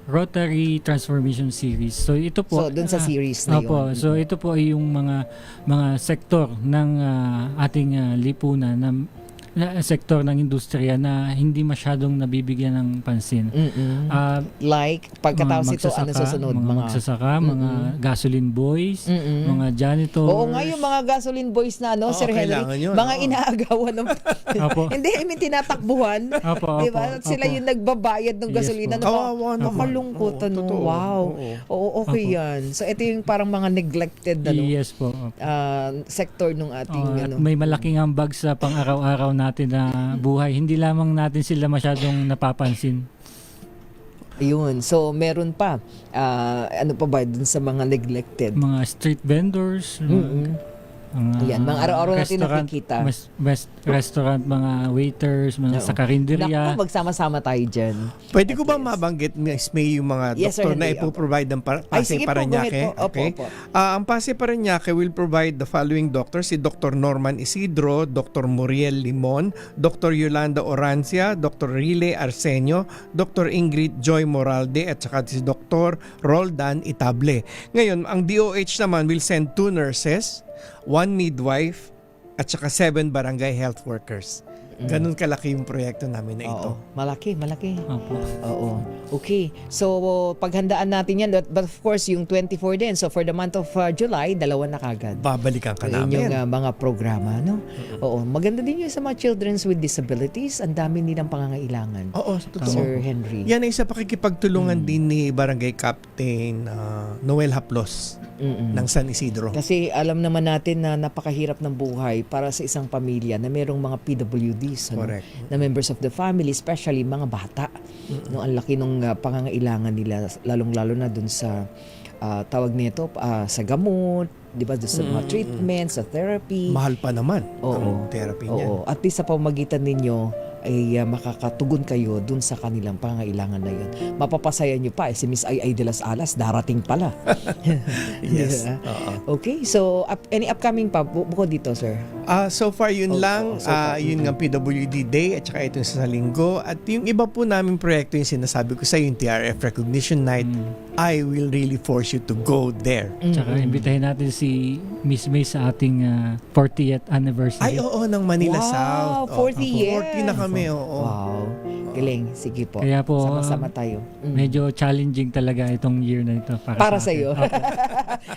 Rotary Transformation Series. So ito po. So dun sa series na yun. So ito po ay yung mga sektor ng ating lipunan na sektor ng industriya na hindi masyadong nabibigyan ng pansin. Like pagkatapos ito ano susunod? Mga magsasaka, mga gasoline boys, mga janitor. Oo nga, yung mga gasoline boys na Sir Henry, yun, mga inaagawan ng hindi, I mean tinatakbuhan. Diba? Sila yung nagbabayad ng gasolina. Kawawa naman. Makalungkot. Wow. Oo, okay yan. So ito yung parang mga neglected Yes po. sector nung ating may malaking ambag sa pang-araw-araw natin na buhay. Hindi lamang natin sila masyadong napapansin. Ayun. So, meron pa. Ano pa ba dun sa mga neglected? Mga street vendors. Ayan, mga araw-araw natin nakikita. Restaurant, mga waiters, mga sa karinderya. Naku, magsama-sama tayo dyan. Pwede ko ba mabanggit, Miss May, yung mga doktor na ipoprovide ng PASE Parañaque? Okay. Ang PASE Parañaque will provide the following doctors: si Dr. Norman Isidro, Dr. Muriel Limon, Dr. Yolanda Orancia, Dr. Rile Arsenio, Dr. Ingrid Joy Moralde, at saka si Dr. Roldan Itable. Ngayon, ang DOH naman will send 2 nurses, 1 midwife, at saka 7 barangay health workers. Ganun kalaki yung proyekto namin na ito. Malaki. Opo. Oo. Okay. So, paghandaan natin yan. But of course, yung 24 din. So, for the month of July, 2 na kagad. Babalikan ka namin. Yung mga programa, no? Oo. Maganda din yun sa mga children with disabilities. Ang dami nilang pangangailangan. Oo, totoo. Sir Henry. Yan ay isa pakikipagtulungan din ni Barangay Captain Noel Haplos ng San Isidro. Kasi alam naman natin na napakahirap ng buhay para sa isang pamilya na merong mga PWDs, na members of the family, especially mga bata. No, ang laki ng pangangailangan nila, lalong-lalo na dun sa tawag nito, sa gamot, di ba, sa mga treatments, sa therapy. Mahal pa naman ang therapy niyan. At least sa pamagitan ninyo ay makakatugon kayo dun sa kanilang pangangailangan na yun. Mapapasaya nyo pa, si Miss Ay de las Alas, darating pala. Yes. Okay, so any upcoming pa bukod dito, sir? So far yun lang. Yun nga PWD Day at saka ito sa linggo. At yung iba po namin proyekto, yung sinasabi ko sa yung TRF Recognition Night, I will really force you to go there. Tsaka imbitahin natin si Miss May sa ating 40th anniversary. Ay, oo, ng Manila South. 40 years. 40 na kami, oo. Wow. Galing. Sige po. Kaya po, sama-sama tayo. Medyo challenging talaga itong year na ito para sa iyo.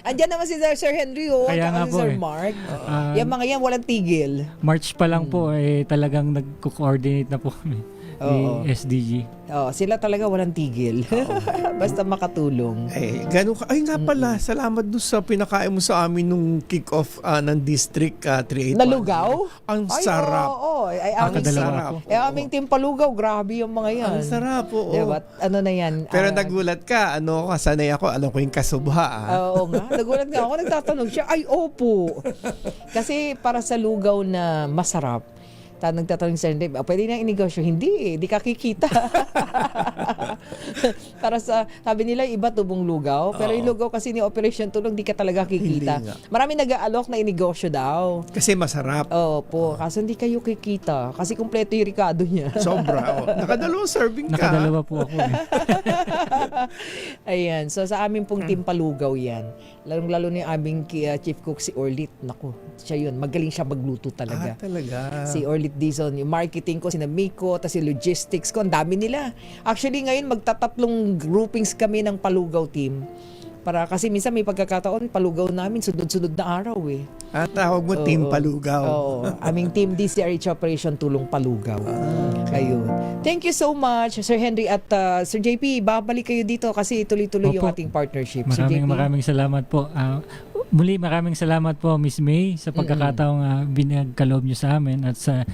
Andiyan naman si Sir Henry, kaya nga si po, Sir Mark. Yung mga yan, walang tigil. March pa lang po, talagang nagko-coordinate na po kami. SDG. Sila talaga walang tigil. Basta makatulong. Ganun ka. Ay nga pala, salamat doon sa pinakain mo sa amin nung kick-off ng District 381. Nalugaw? Ang sarap. Ang sarap. Aming team Palugaw, grabe yung mga yan. Ang sarap, oo. Diba? Ano na yan? Pero nagulat ka, sanay ako, alam ko yung kasubha. Oo nga, nagulat nga ako, nagtatanong siya, ay opo. Kasi para sa lugaw na masarap, nagtatanong sa hindi, pwede na inegosyo. Hindi, di ka kikita. Para sa, sabi nila, iba tubong lugaw. Pero yung lugaw kasi ni Operation Tulong, di ka talaga kikita. Marami nag-aalok na inegosyo daw. Kasi masarap. Opo, kaso hindi kayo kikita. Kasi kumpleto yung ricado niya. Sobra. Nakadalawang serving ka. Nakadalawa po ako. Ayan, so sa aming pong team Palugaw yan. Lalong-lalo ni aming chief cook si Orlit. Naku, siya yun. Magaling siya magluto talaga. Talaga. Si Orlit Dizon, yung marketing ko, si Miko, tapos si logistics ko, ang dami nila. Actually, ngayon magtatatlong groupings kami ng Palugaw team para kasi minsan may pagkakataon palugaw namin sunod-sunod na araw eh. At tawag mo Team Palugaw. Oo. Aming Team DCRH Operation Tulong Palugaw. Ayun. Thank you so much, Sir Henry at Sir JP. Babalik kayo dito kasi tuloy-tuloy yung Opo. ating partnership. Sir JP. Maraming salamat po. Muli maraming salamat po Miss May sa pagkakataong binagkaloob niyo sa amin at sa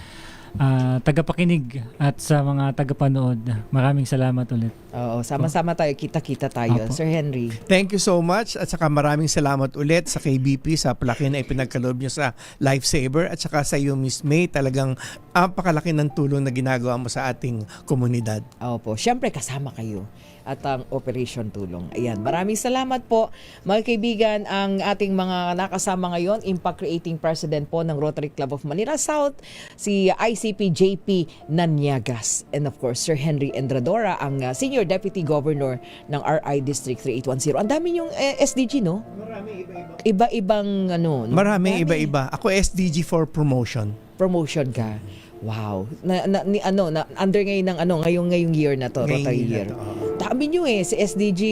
tagapakinig at sa mga tagapanood. Maraming salamat ulit. Oo, sama-sama tayo, kita-kita tayo. Opo. Sir Henry. Thank you so much at saka maraming salamat ulit sa KBP sa palaki na ipinagkaloob nyo sa Lifesaver at saka sa iyo Miss May, talagang pakalaki ng tulong na ginagawa mo sa ating komunidad. Opo, syempre kasama kayo at ang Operation Tulong. Ayan, maraming salamat po mga kaibigan, ang ating mga nakasama ngayon, Impact Creating President po ng Rotary Club of Manila South, si ICP JP Naniagas, and of course Sir Henry Endradora, ang Senior Deputy Governor ng RI District 3810. Ang dami yung SDG, no? Marami iba-iba. Iba-ibang ano. Marami iba-iba. Ako SDG for promotion. Promotion ka. Wow. Under ngayon ng ngayong year na to, Rotary year. Dami nyo si SDG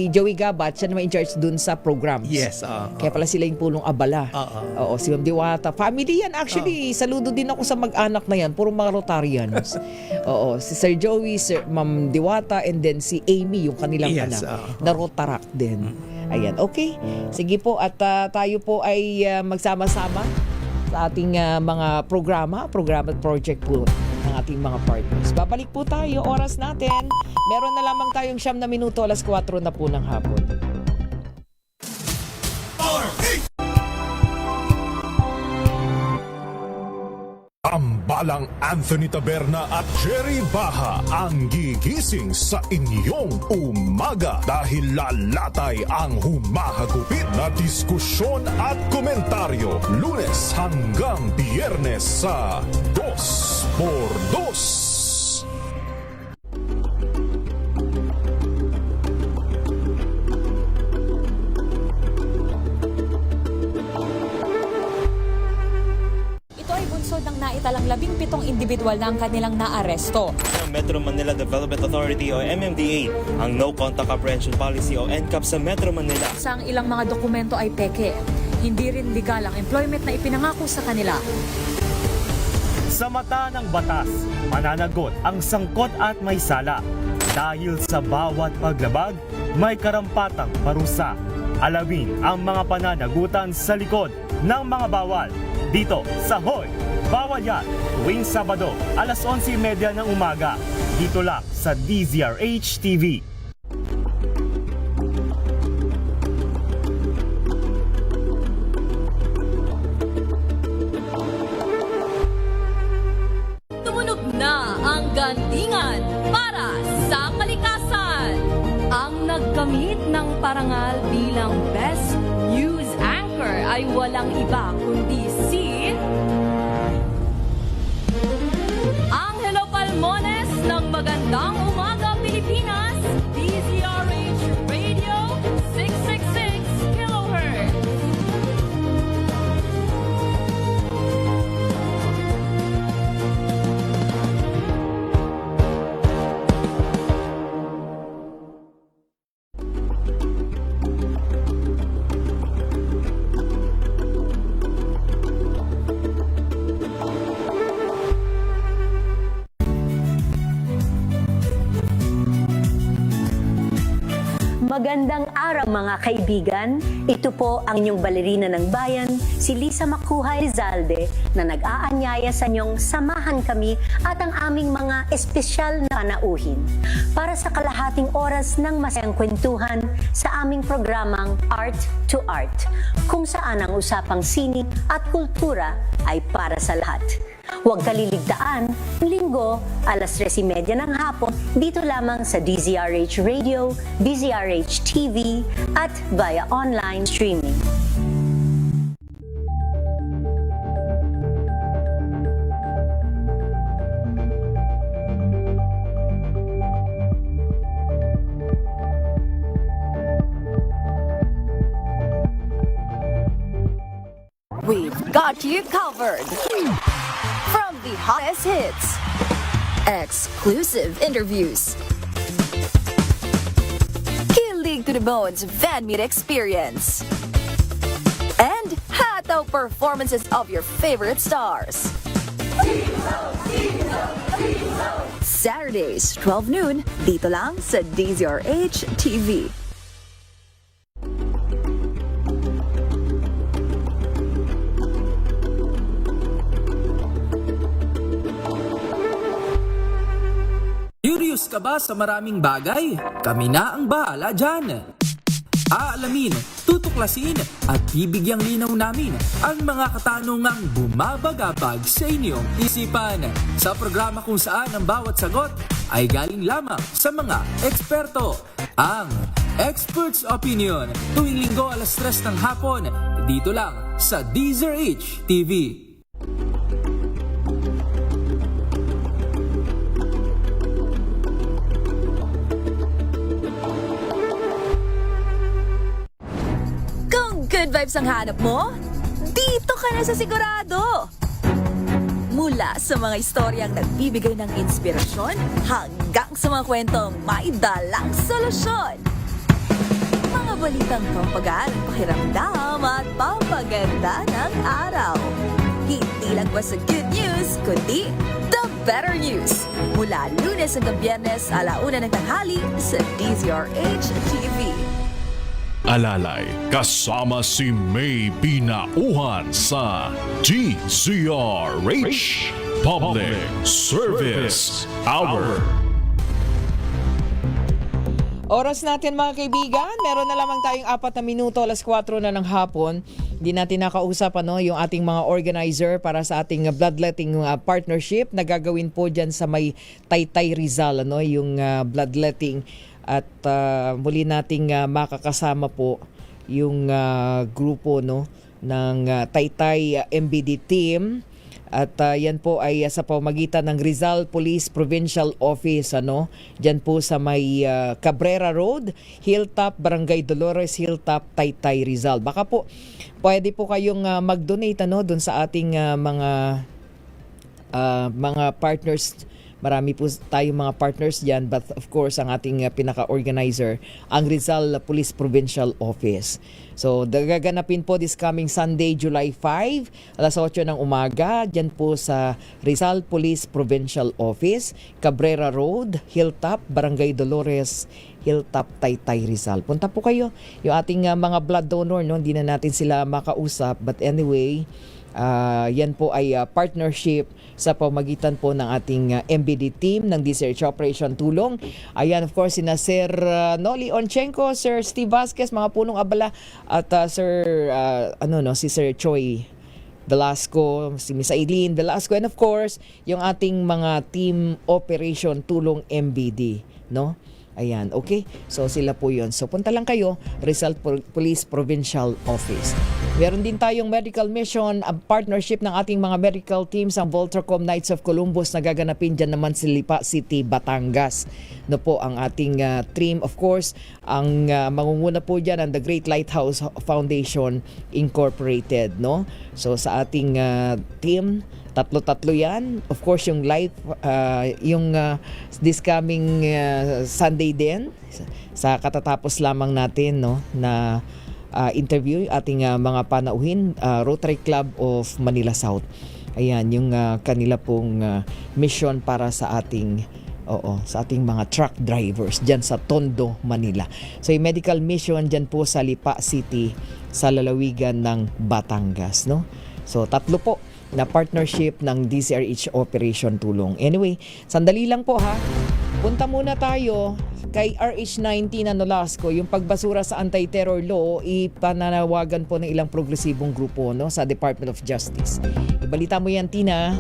Joey Gabat, siya naman in charge dun sa programs. Yes. Kaya pala sila yung pulong abala. Oo, si Ma'am Diwata. Family yan actually. Saludo din ako sa mag-anak na yan. Puro mga Rotarians. Oo, si Sir Joey, Sir Ma'am Diwata, and then si Amy, yung kanilang anak. Na Rotarak din. Ayan, okay. Sige po, at tayo po ay magsama-sama sa ating mga programa at project po ng ating mga partners. Babalik po tayo, oras natin. Meron na lamang tayong 9 na minuto, 4:00 na po ng hapon. Tambalang Anthony Taberna at Jerry Baha ang gigising sa inyong umaga dahil lalatay ang humahagupit na diskusyon at komentaryo Lunes hanggang Biyernes sa 2x2. Ng naitalang 17 individual na ang kanilang naaresto. Metro Manila Development Authority o MMDA ang No Contact Apprehension Policy o NCAP sa Metro Manila. Sa ang ilang mga dokumento ay peke. Hindi rin legal ang employment na ipinangako sa kanila. Sa mata ng batas, mananagot ang sangkot at may sala. Dahil sa bawat paglabag, may karampatang parusa. Alamin ang mga pananagutan sa likod ng mga bawal. Dito sa Hoy! Bawal Yan, tuwing Sabado, 11:30 ng umaga. Dito lang sa DZRH TV. Tumunog na ang gantingan para sa kalikasan. Ang nagkamit ng parangal bilang Best News Anchor ay walang iba kundi si Angelo Palmones ng Magandang Umaga Pilipinas, DZRH Radio 666 kHz. Magandang araw mga kaibigan. Ito po ang inyong balerina ng bayan, si Lisa Makuhay Rizalde, na nag-aanyaya sa inyong samahan kami at ang aming mga espesyal na panauhin para sa kalahating oras ng masayang kwentuhan sa aming programang Art to Art, kung saan ang usapang sining at kultura ay para sa lahat. Huwag kaliligtaan, Linggo, 3:30 ng hapon, dito lamang sa DZRH Radio, DZRH TV, at via online streaming. We've got you covered. From the hottest hits, exclusive interviews, kilig to the bones fan meet experience. And hataw performances of your favorite stars. Saturdays, 12 noon, dito lang sa DZRH TV. Curious ka ba sa maraming bagay? Kami na ang bahala dyan. Aalamin, tutuklasin at bibigyang linaw namin ang mga katanungang bumabagabag sa inyong isipan. Sa programa kung saan ang bawat sagot ay galing lamang sa mga eksperto. Ang Expert's Opinion tuwing Linggo 3:00 ng hapon dito lang sa DZRH TV. Good vibes ang hanap mo? Dito ka na sa sigurado! Mula sa mga istoryang nagbibigay ng inspirasyon hanggang sa mga kwentong may dalang solusyon. Mga balitang pampagaan, pakiramdam at pampaganda ng araw. Hindi lang ba sa good news, kundi the better news. Mula Lunes hanggang Biyernes, 1:00 ng tanghali sa DZRH TV. Alalay, kasama si May Binauhan sa DZRH Public Service Hour. Oras natin mga kaibigan, meron na lamang tayong 4 na minuto, 4:00 na ng hapon. Hindi natin nakausap yung ating mga organizer para sa ating bloodletting partnership na gagawin po dyan sa may Taytay Rizal, yung bloodletting. At muli nating makakasama po yung grupo ng Taytay MBD team. At yan po ay sa pamamagitan ng Rizal Police Provincial Office, diyan po sa may Cabrera Road, Hilltop, Barangay Dolores, Hilltop, Taytay, Rizal. Baka po pwede po kayong mag-donate doon sa ating mga partners. Marami po tayong mga partners dyan, but of course, ang ating pinaka-organizer, ang Rizal Police Provincial Office. So, gaganapin po this coming Sunday, July 5, 8:00 ng umaga, dyan po sa Rizal Police Provincial Office, Cabrera Road, Hilltop, Barangay Dolores, Hilltop, Taytay, Rizal. Punta po kayo. Yung ating mga blood donor, hindi na natin sila makausap, but anyway, yan po ay partnership sa pamagitan po ng ating MBD team ng DZRH Operation Tulong. Ayan, of course, sina Sir Noli Onchenko, Sir Steve Vasquez, mga punong abala, at si Sir Choi Velasco, si Miss Aileen Velasco, and of course, yung ating mga team Operation Tulong MBD, Ayan, okay? So sila po yun. So punta lang kayo, Rizal Police Provincial Office. Meron din tayong medical mission, ang partnership ng ating mga medical teams, ang Voltracom Knights of Columbus na gaganapin dyan naman sa Lipa City, Batangas. Po ang ating team. Of course, ang mangunguna po dyan ang The Great Lighthouse Foundation Incorporated. So sa ating team, tatlo yan. Of course, yung live, this coming Sunday din, sa katatapos lamang natin na interview, ating mga panauhin, Rotary Club of Manila South. Ayan, yung kanila pong mission para sa ating mga truck drivers dyan sa Tondo, Manila. So yung medical mission dyan po sa Lipa City, sa lalawigan ng Batangas. So 3 po na partnership ng DZRH Operation Tulong. Anyway, sandali lang po ha. Punta muna tayo kay RH19 na Nolasco, yung pagbasura sa anti-terror law, ipananawagan po ng ilang progresibong grupo sa Department of Justice. Ibalita mo yan, Tina.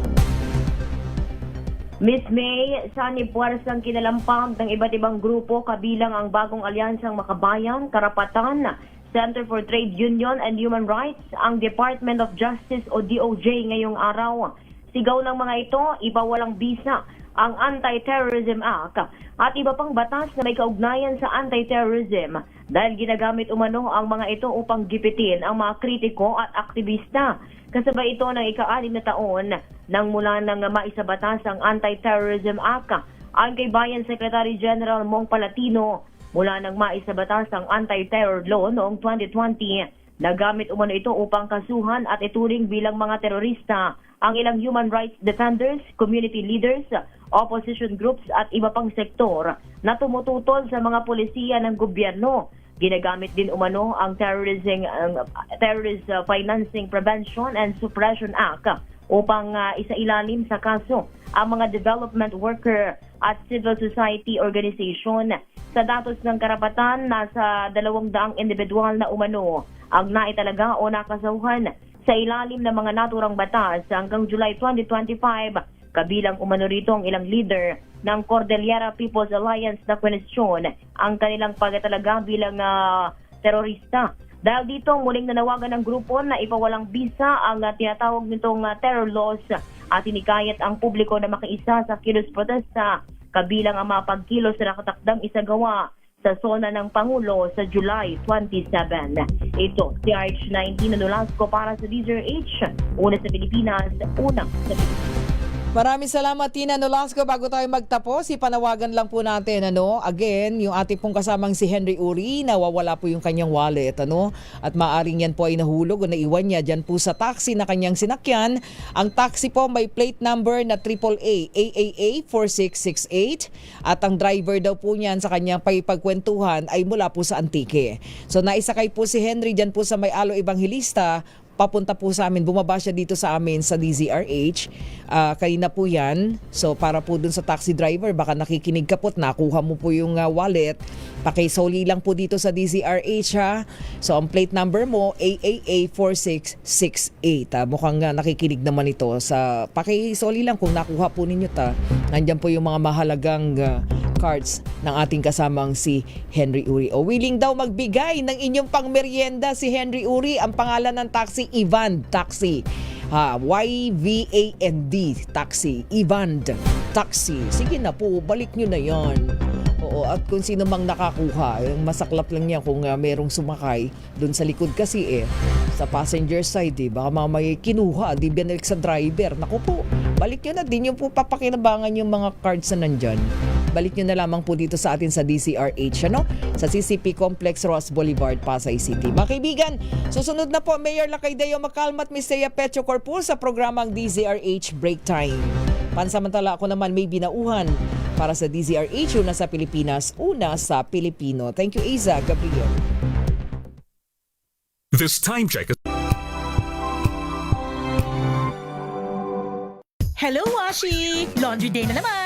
Miss May, saan puwersang kinalampag ng iba't ibang grupo kabilang ang bagong alyansang Makabayan, Karapatan, Center for Trade Union and Human Rights, ang Department of Justice o DOJ ngayong araw. Sigaw ng mga ito, ibawalang bisa ang Anti-Terrorism Act at iba pang batas na may kaugnayan sa anti-terrorism dahil ginagamit umano ang mga ito upang gipitin ang mga kritiko at aktivista. Kasabay ito ng ika-6 na taon nang mula nang maisabatas ang Anti-Terrorism Act. Ang kay Bayan Secretary General Mong Palatino, mula nang maisabatas ang anti-terror law noong 2020. Nagamit umano ito upang kasuhan at ituring bilang mga terorista ang ilang human rights defenders, community leaders, opposition groups at iba pang sektor na tumututol sa mga pulisiya ng gobyerno. Ginagamit din umano ang Terrorist Financing Prevention and Suppression Act upang isailalim sa kaso ang mga development worker at civil society organization. Sa datos ng karapatan, nasa 200 individual na umano ang naitalaga o nakasauhan sa ilalim ng mga naturang batas hanggang July 2025. Kabilang umano rito ang ilang leader ng Cordillera People's Alliance na kwenestyon ang kanilang pagtatalaga bilang terorista. Dahil dito, muling nanawagan ng grupo na ipawalang bisa ang tinatawag nitong terror laws at inikayat ang publiko na makiisa sa kilos protesta, kabilang ang mga pagkilos na nakatakdang isagawa sa zona ng Pangulo sa July 27. Ito, si RH19 na Nolasco para sa DZRH, una sa Pilipinas, una sa Pilipinas. Maraming salamat, Tina Nolasco. Bago tayo magtapos, ipanawagan lang po natin, again, yung ating pong kasamang si Henry Uri, nawawala po yung kanyang wallet, at maaring yan po ay nahulog o naiwan niya dyan po sa taxi na kanyang sinakyan. Ang taxi po may plate number na AAA 4668 at ang driver daw po niyan sa kanyang pagkwentuhan ay mula po sa Antique. So naisakay po si Henry dyan po sa May Alo Evangelista, papunta po sa amin, bumaba siya dito sa amin sa DZRH. Kanina po yan. So para po dun sa taxi driver, baka nakikinig ka po at nakuha mo po yung wallet. Pakisoli lang po dito sa DZRH ha. So ang plate number mo, AAA 4668. Mukhang nakikinig naman ito. Pakisoli lang kung nakuha po ninyo ta. Nandyan po yung mga mahalagang cards ng ating kasamang si Henry Uri. O willing daw magbigay ng inyong pangmeryenda si Henry Uri. Ang pangalan ng taxi, Ivan Taxi. YVAND Taxi. Ivan Taxi. Sige na po, balik nyo na yan. Oo, at kung sino mang nakakuha, masaklap lang niya kung merong sumakay doon sa likod kasi sa passenger side, baka mamaya kinuha, di binalik sa driver. Naku po, balik nyo na, di nyo po papakinabangan yung mga cards na nandyan. Balik nyo na lamang po dito sa atin sa DZRH, sa CCP Complex, Ross Boulevard, Pasay City. Mga kaibigan, susunod na po Mayor Lacaydeo Macalma at Ms. Thea Petro Corpus sa programang DZRH Break Time. Pansamantala ako naman may binauhan para sa DZRH, una sa Pilipinas, una sa Pilipino. Thank you, Aiza Gabriel. This time check is... Hello, Washi! Laundry day na naman!